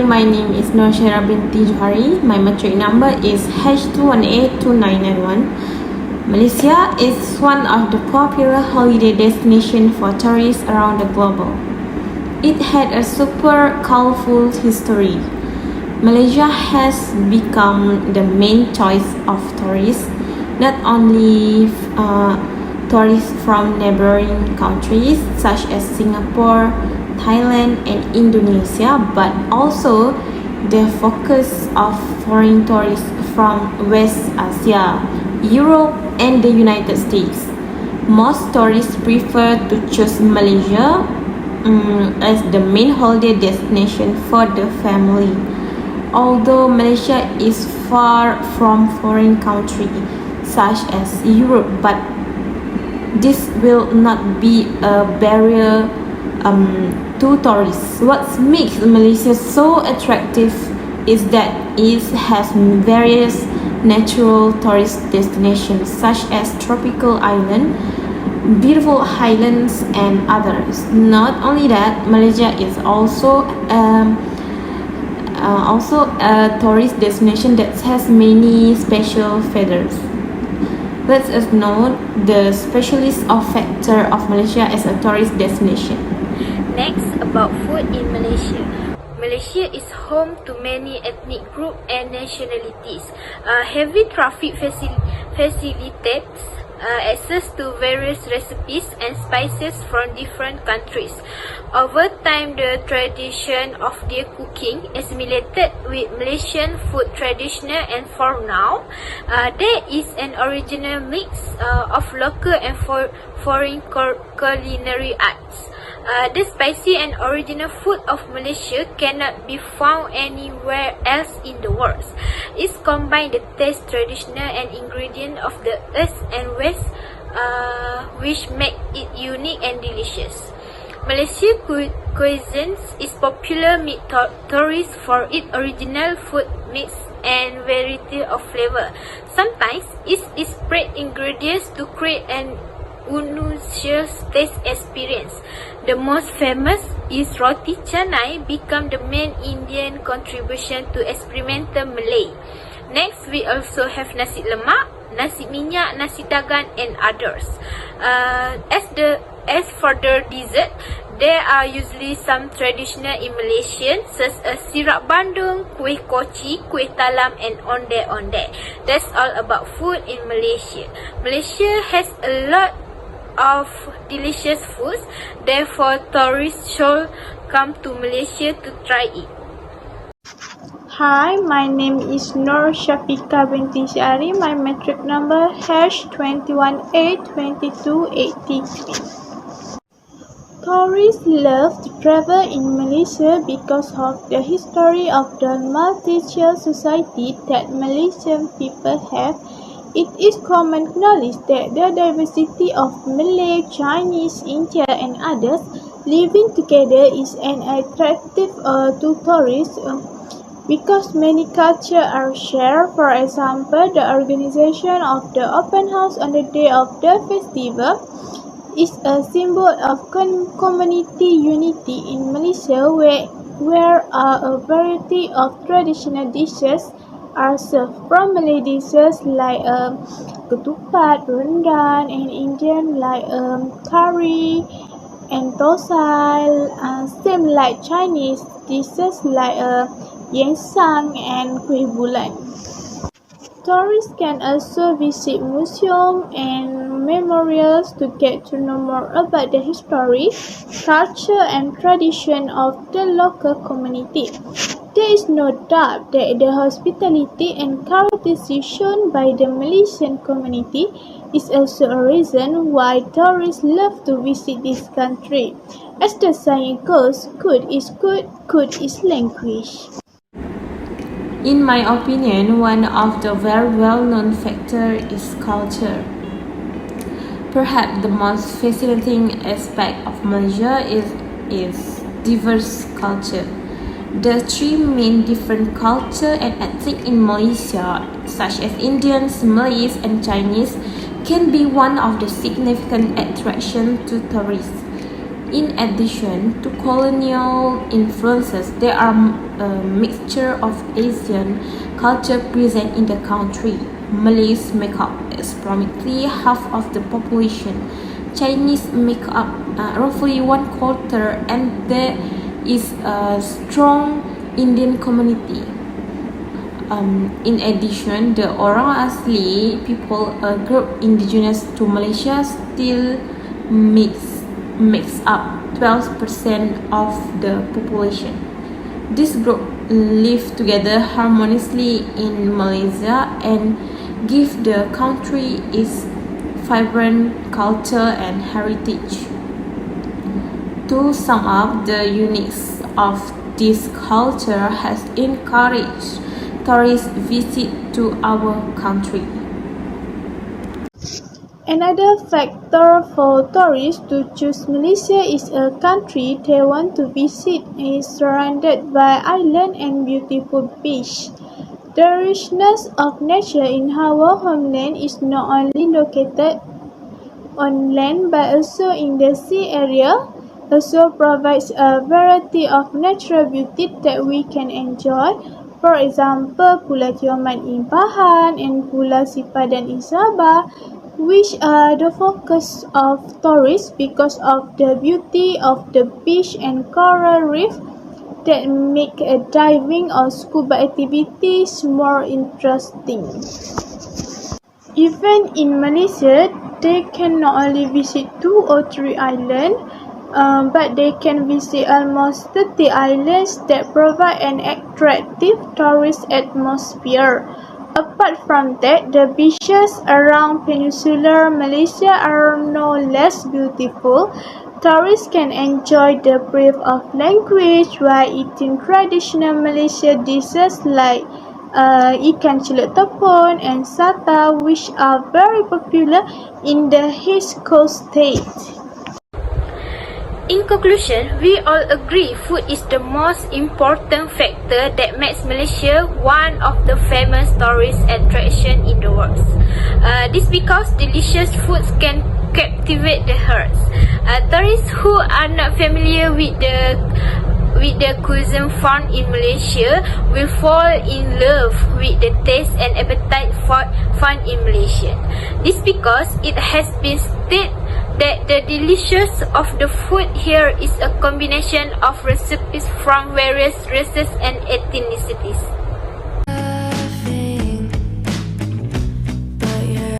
my name is BINTI JOHARI. My matric number is H2182991. Malaysia is one of the popular holiday destinations for tourists around the globe. It had a super colorful history. Malaysia has become the main choice of tourists, not only tourists from neighboring countries such as Singapore, Thailand and Indonesia, but also the focus of foreign tourists from West Asia, Europe and the United States. Most tourists prefer to choose Malaysia as the main holiday destination for the family. Although Malaysia is far from foreign countries such as Europe, but this will not be a barrier to tourists. What makes Malaysia so attractive is that it has various natural tourist destinations such as tropical island, beautiful highlands and others. Not only that, Malaysia is also a tourist destination that has many special features. Let us know the specialist of factor of Malaysia as a tourist destination. Next, about food in Malaysia. Malaysia is home to many ethnic groups and nationalities. Heavy traffic facilitates access to various recipes and spices from different countries. Over time, the tradition of their cooking assimilated with Malaysian food tradition, and for now, there is an original mix of local and foreign culinary arts. The spicy and original food of Malaysia cannot be found anywhere else in the world. It combines the taste, traditional and ingredient of the East and West, which make it unique and delicious. Malaysian cuisine is popular with tourists for its original food mix and variety of flavor. Sometimes it spread ingredients to create an unusual taste experience. The most famous is roti canai, become the main Indian contribution to experimental Malay. Next, we also have nasi lemak, nasi minyak, nasi dagan and others. As for the dessert, there are usually some traditional in Malaysian such as sirap bandung, kuih koci, kuih talam and ondeh-ondeh. That's all about food in Malaysia. Malaysia has a lot of delicious foods, therefore tourists should come to Malaysia to try it. Hi, my name is SYAFIKAH binti SHARI. My matric number H2182283. Tourists love to travel in Malaysia because of the history of the multi-cultural society that Malaysian people have. It is common knowledge that the diversity of Malay, Chinese, Indian and others living together is an attractive to tourists because many cultures are shared. For example, the organization of the open house on the day of the festival is a symbol of community unity in Malaysia, where a variety of traditional dishes are served, from Malay dishes like ketupat, rendang, and Indian like curry and thosai, same like Chinese dishes like yensang and kuih bulan. Tourists can also visit museums and memorials to get to know more about the history, culture and tradition of the local community. There is no doubt that the hospitality and courtesy shown by the Malaysian community is also a reason why tourists love to visit this country. As the saying goes, good is language. In my opinion, one of the very well-known factors is culture. Perhaps the most fascinating aspect of Malaysia is diverse culture. The three main different cultures and ethnic in Malaysia, such as Indians, Malays, and Chinese, can be one of the significant attractions to tourists. In addition to colonial influences, there are a mixture of Asian culture present in the country. Malays make up approximately half of the population. Chinese make up roughly 1/4, and there is a strong Indian community. In addition, the orang asli people, a group indigenous to Malaysia, still makes up 12% of the population. This group live together harmoniously in Malaysia and give the country its vibrant culture and heritage. To sum up, the uniqueness of this culture has encouraged tourist visit to our country. Another factor for tourists to choose Malaysia is a country they want to visit is surrounded by island and beautiful beach. The richness of nature in our homeland is not only located on land but also in the sea area, also provides a variety of natural beauty that we can enjoy. For example, Pulau Tioman in Pahang and Pulau Sipadan in Sabah, which are the focus of tourists because of the beauty of the beach and coral reef that make diving or scuba activities more interesting. Even in Malaysia, they can not only visit 2 or 3 islands, but they can visit almost 30 islands that provide an attractive tourist atmosphere. Apart from that, the beaches around peninsular Malaysia are no less beautiful. Tourists can enjoy the breadth of language while eating traditional Malaysian dishes like ikan celup tepung and sata, which are very popular in the East Coast states. In conclusion, we all agree food is the most important factor that makes Malaysia one of the famous tourist attractions in the world. This because delicious foods can captivate the hearts. Tourists who are not familiar with the cuisine found in Malaysia will fall in love with the taste and appetite found in Malaysia. This because it has been stated that the deliciousness of the food here is a combination of recipes from various races and ethnicities.